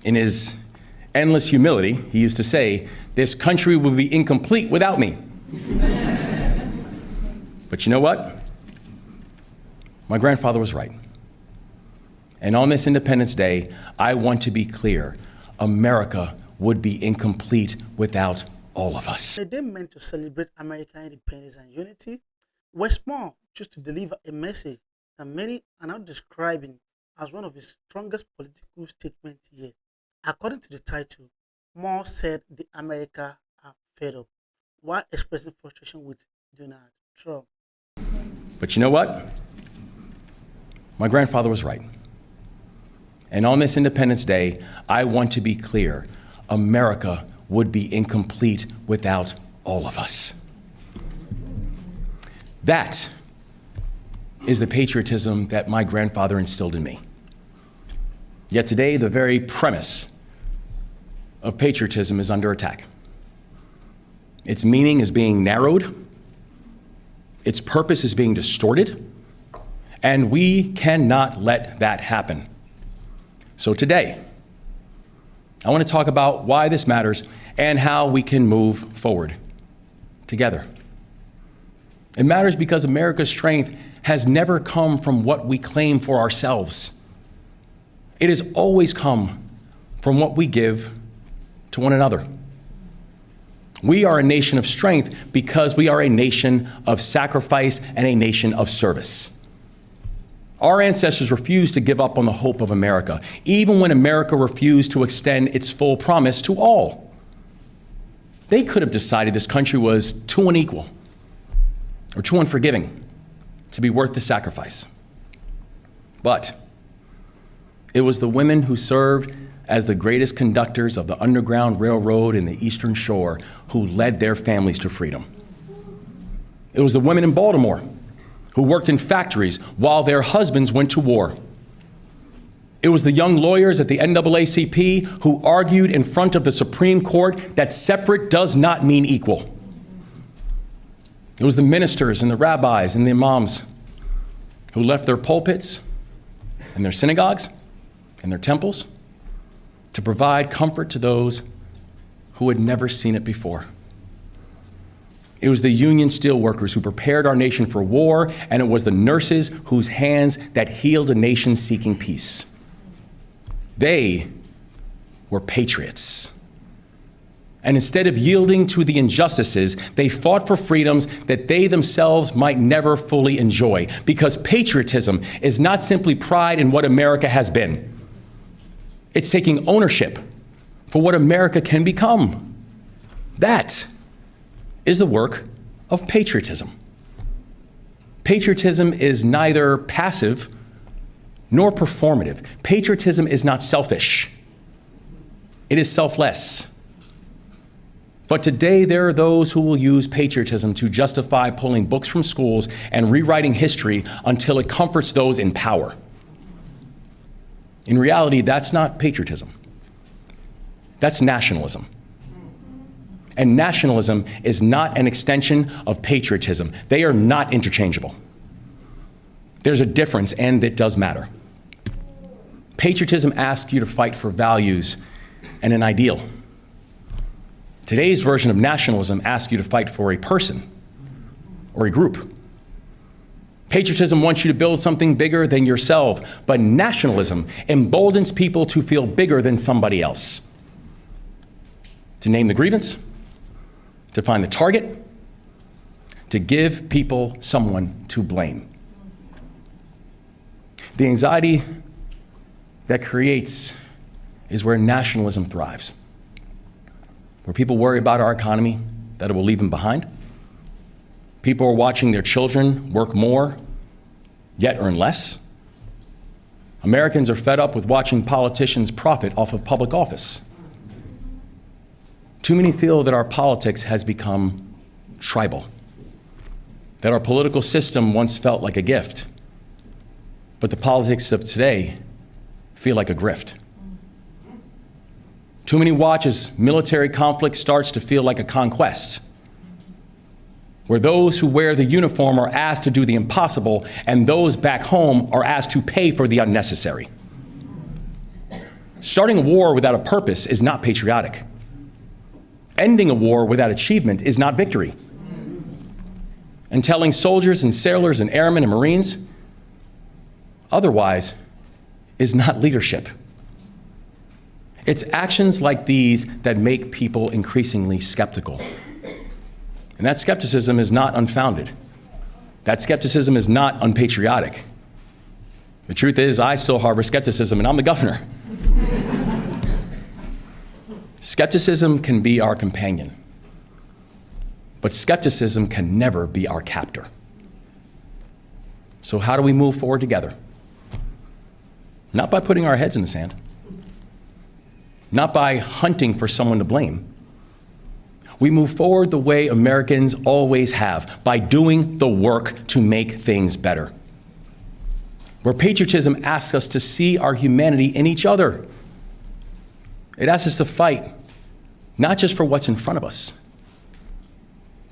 In his endless humility, he used to say, "This country will be incomplete without me." But you know what? My grandfather was right. And on this Independence Day, I want to be clear, America would be incomplete without all of us. A day meant to celebrate American independence and unity, Wes Moore chose to deliver a message that many are now describing as one of his strongest political statements yet. According to the title, Moore said the America are fed up, while expressing frustration with Donald Trump. But you know what? My grandfather was right. And on this Independence Day, I want to be clear, America would be incomplete without all of us. That is the patriotism that my grandfather instilled in me. Yet today, the very premise of patriotism is under attack. Its meaning is being narrowed, its purpose is being distorted, and we cannot let that happen. So today, I want to talk about why this matters and how we can move forward together. It matters because America's strength has never come from what we claim for ourselves. It has always come from what we give to one another. We are a nation of strength because we are a nation of sacrifice and a nation of service. Our ancestors refused to give up on the hope of America, even when America refused to extend its full promise to all. They could have decided this country was too unequal or too unforgiving to be worth the sacrifice. But it was the women who served as the greatest conductors of the Underground Railroad in the Eastern Shore who led their families to freedom. It was the women in Baltimore who worked in factories while their husbands went to war. It was the young lawyers at the NAACP who argued in front of the Supreme Court that separate does not mean equal. It was the ministers and the rabbis and the imams who left their pulpits and their synagogues and their temples to provide comfort to those who had never seen it before. It was the union steelworkers who prepared our nation for war, and it was the nurses whose hands that healed a nation seeking peace. They were patriots. And instead of yielding to the injustices, they fought for freedoms that they themselves might never fully enjoy. Because patriotism is not simply pride in what America has been. It's taking ownership for what America can become. That is the work of patriotism. Patriotism is neither passive nor performative. Patriotism is not selfish. It is selfless. But today there are those who will use patriotism to justify pulling books from schools and rewriting history until it comforts those in power. In reality, that's not patriotism. That's nationalism. And nationalism is not an extension of patriotism. They are not interchangeable. There's a difference, and it does matter. Patriotism asks you to fight for values and an ideal. Today's version of nationalism asks you to fight for a person or a group. Patriotism wants you to build something bigger than yourself, but nationalism emboldens people to feel bigger than somebody else. To name the grievance, to find the target, to give people someone to blame. The anxiety that creates is where nationalism thrives, where people worry about our economy, that it will leave them behind. People are watching their children work more, yet earn less. Americans are fed up with watching politicians profit off of public office. Too many feel that our politics has become tribal, that our political system once felt like a gift, but the politics of today feel like a grift. Too many watch as military conflict starts to feel like a conquest, where those who wear the uniform are asked to do the impossible, and those back home are asked to pay for the unnecessary. Starting a war without a purpose is not patriotic. Ending a war without achievement is not victory. And telling soldiers and sailors and airmen and Marines otherwise is not leadership. It's actions like these that make people increasingly skeptical. And that skepticism is not unfounded. That skepticism is not unpatriotic. The truth is, I still harbor skepticism, and I'm the governor. Skepticism can be our companion, but skepticism can never be our captor. So how do we move forward together? Not by putting our heads in the sand, not by hunting for someone to blame. We move forward the way Americans always have, by doing the work to make things better. Where patriotism asks us to see our humanity in each other. It asks us to fight, not just for what's in front of us,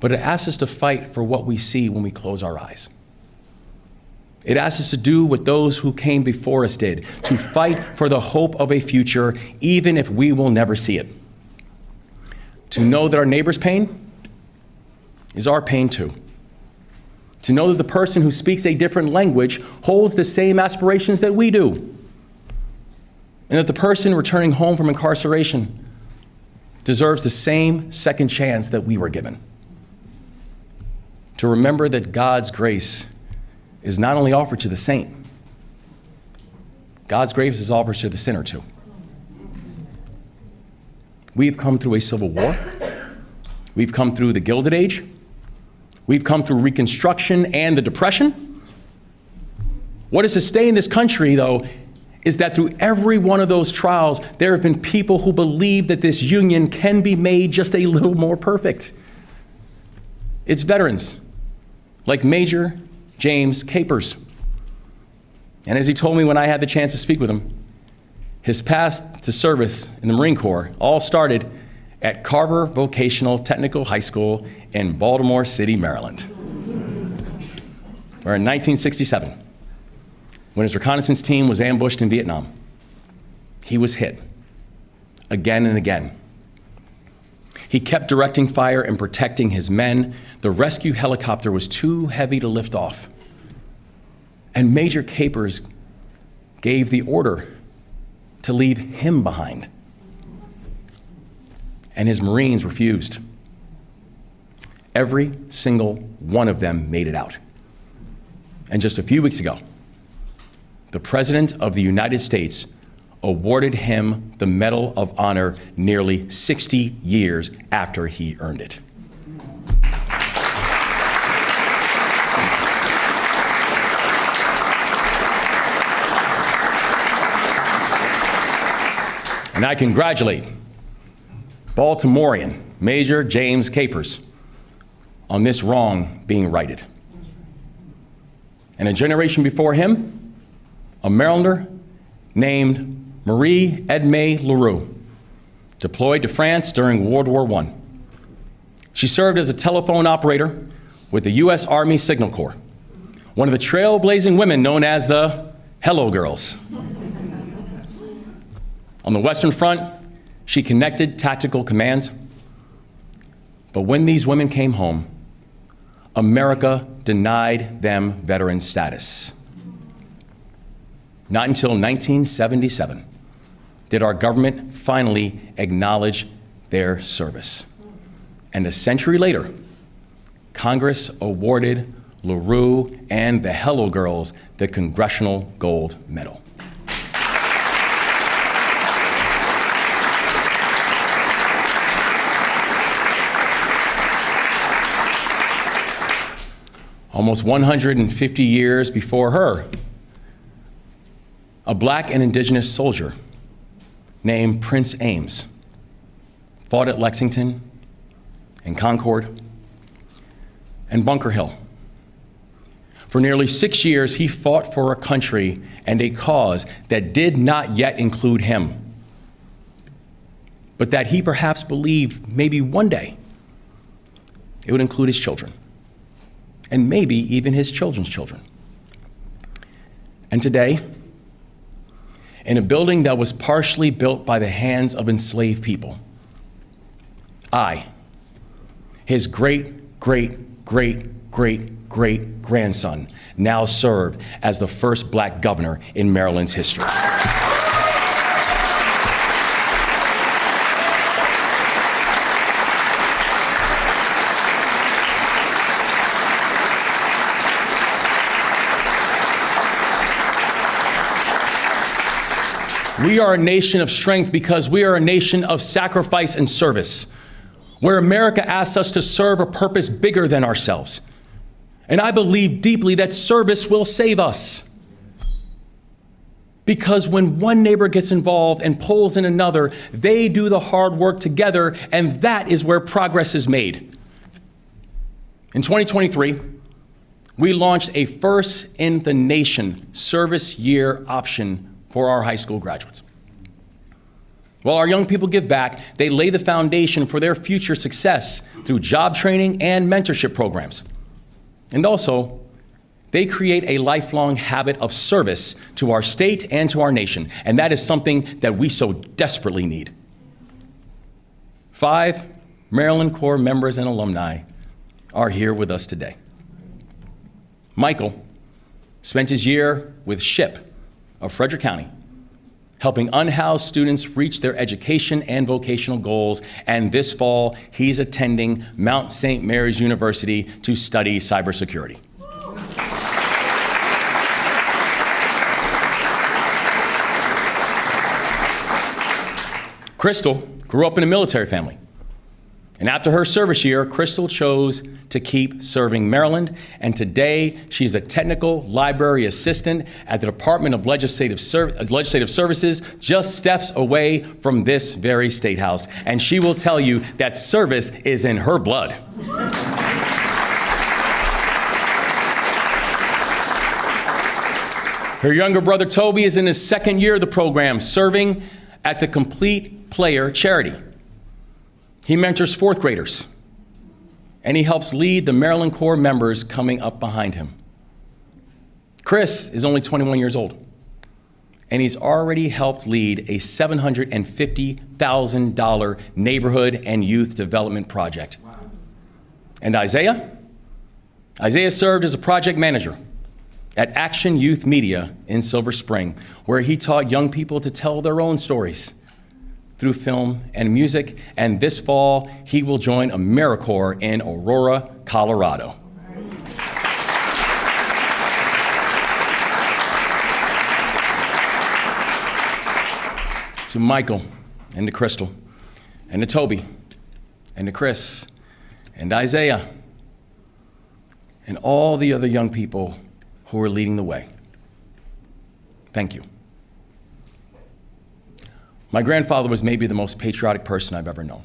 but it asks us to fight for what we see when we close our eyes. It asks us to do what those who came before us did, to fight for the hope of a future, even if we will never see it. To know that our neighbor's pain is our pain too. To know that the person who speaks a different language holds the same aspirations that we do. And that the person returning home from incarceration deserves the same second chance that we were given. To remember that God's grace is not only offered to the saint, God's grace is offered to the sinner too. We've come through a civil war. We've come through the Gilded Age. We've come through Reconstruction and the Depression. What has sustained this country, though, is that through every one of those trials, there have been people who believe that this union can be made just a little more perfect. It's veterans like Major James Capers. And as he told me when I had the chance to speak with him, his path to service in the Marine Corps all started at Carver Vocational Technical High School in Baltimore City, Maryland. Where in 1967, when his reconnaissance team was ambushed in Vietnam, he was hit again and again. He kept directing fire and protecting his men. The rescue helicopter was too heavy to lift off. And Major Capers gave the order to leave him behind. And his Marines refused. Every single one of them made it out. And just a few weeks ago, the President of the United States awarded him the Medal of Honor nearly 60 years after he earned it. And I congratulate Baltimorean Major James Capers on this wrong being righted. And a generation before him, a Marylander named Marie Edme Leroux, deployed to France during World War I. She served as a telephone operator with the U.S. Army Signal Corps, one of the trailblazing women known as the Hello Girls. On the Western Front, she connected tactical commands. But when these women came home, America denied them veteran status. Not until 1977 did our government finally acknowledge their service. And a century later, Congress awarded LaRue and the Hello Girls the Congressional Gold Medal. Almost 150 years before her, a Black and Indigenous soldier named Prince Ames fought at Lexington and Concord and Bunker Hill. For nearly 6 years, he fought for a country and a cause that did not yet include him, but that he perhaps believed maybe one day it would include his children, and maybe even his children's children. And today, in a building that was partially built by the hands of enslaved people. I, his great-great-great-great-great-grandson, now serve as the first black governor in Maryland's history. We are a nation of strength because we are a nation of sacrifice and service, where America asks us to serve a purpose bigger than ourselves. And I believe deeply that service will save us. Because when one neighbor gets involved and pulls in another, they do the hard work together, and that is where progress is made. In 2023, we launched a first-in-the-nation service year option for our high school graduates. While our young people give back, they lay the foundation for their future success through job training and mentorship programs. And also, they create a lifelong habit of service to our state and to our nation, and that is something that we so desperately need. 5 Maryland Corps members and alumni are here with us today. Michael spent his year with SHIP of Frederick County, helping unhoused students reach their education and vocational goals, and this fall, he's attending Mount St. Mary's University to study cybersecurity. Crystal grew up in a military family. And after her service year, Crystal chose to keep serving Maryland, and today she's a technical library assistant at the Department of Legislative Services, just steps away from this very State House. And she will tell you that service is in her blood. Her younger brother Toby is in his second year of the program, serving at the Complete Player charity. He mentors 4th graders, and he helps lead the Maryland Corps members coming up behind him. Chris is only 21 years old, and he's already helped lead a $750,000 neighborhood and youth development project. Wow. And Isaiah served as a project manager at Action Youth Media in Silver Spring, where he taught young people to tell their own stories through film and music, and this fall, he will join AmeriCorps in Aurora, Colorado. To Michael, and to Crystal, and to Toby, and to Chris, and Isaiah, and all the other young people who are leading the way, thank you. My grandfather was maybe the most patriotic person I've ever known.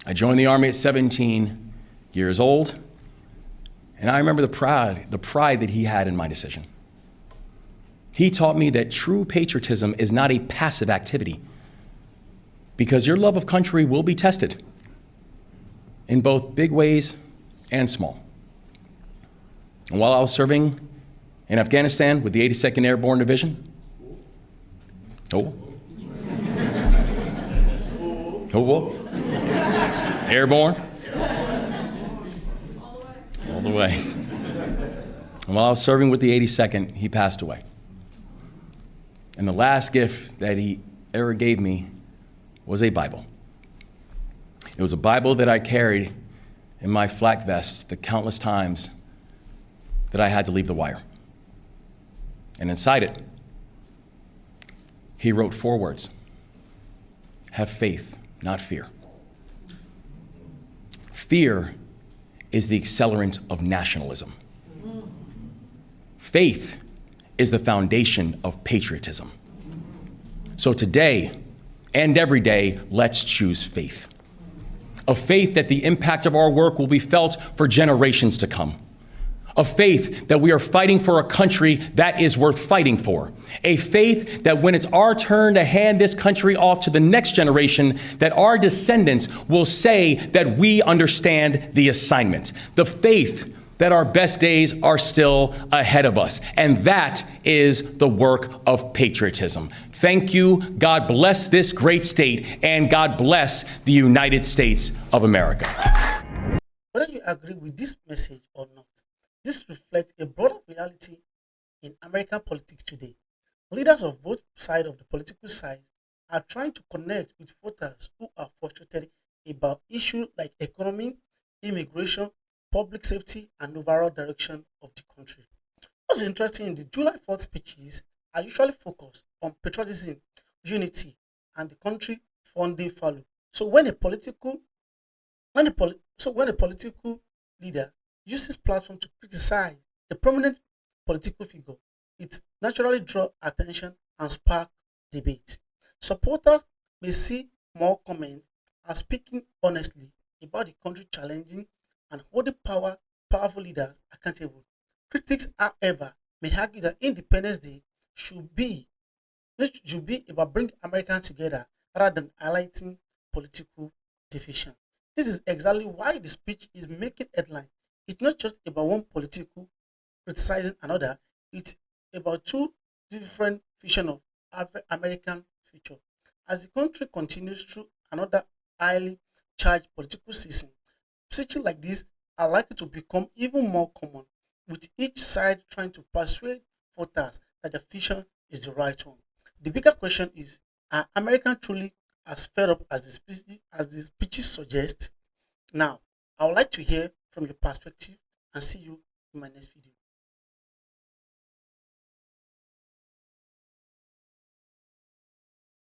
I joined the Army at 17 years old, and I remember the pride that he had in my decision. He taught me that true patriotism is not a passive activity, because your love of country will be tested in both big ways and small. And while I was serving in Afghanistan with the 82nd Airborne Division, airborne, all the way. And while I was serving with the 82nd, he passed away. And the last gift that he ever gave me was a Bible. It was a Bible that I carried in my flak vest the countless times that I had to leave the wire. And inside it, he wrote 4 words: have faith, not fear. Fear is the accelerant of nationalism. Faith is the foundation of patriotism. So today and every day, let's choose faith. A faith that the impact of our work will be felt for generations to come. A faith that we are fighting for a country that is worth fighting for. A faith that when it's our turn to hand this country off to the next generation, that our descendants will say that we understand the assignment. The faith that our best days are still ahead of us. And that is the work of patriotism. Thank you. God bless this great state, and God bless the United States of America. Whether you agree with this message or not, this reflects a broader reality in American politics today. Leaders of both sides of the political side are trying to connect with voters who are frustrated about issues like economy, immigration, public safety, and overall direction of the country. What's interesting in the July 4th speeches are usually focused on patriotism, unity, and the country founding value. So when a political leader uses platform to criticize a prominent political figure, it naturally draws attention and spark debate. Supporters may see more comments as speaking honestly about the country challenging and holding powerful leaders accountable. Critics, however, may argue that Independence Day should be should be about bringing Americans together rather than highlighting political division. This is exactly why the speech is making headline. It's not just about one political criticizing another, it's about two different visions of American future. As the country continues through another highly charged political season, speeches like this are likely to become even more common, with each side trying to persuade voters that the vision is the right one. The bigger question is, are Americans truly as fed up as the speeches suggest? Now, I would like to hear from your perspective and see you in my next video.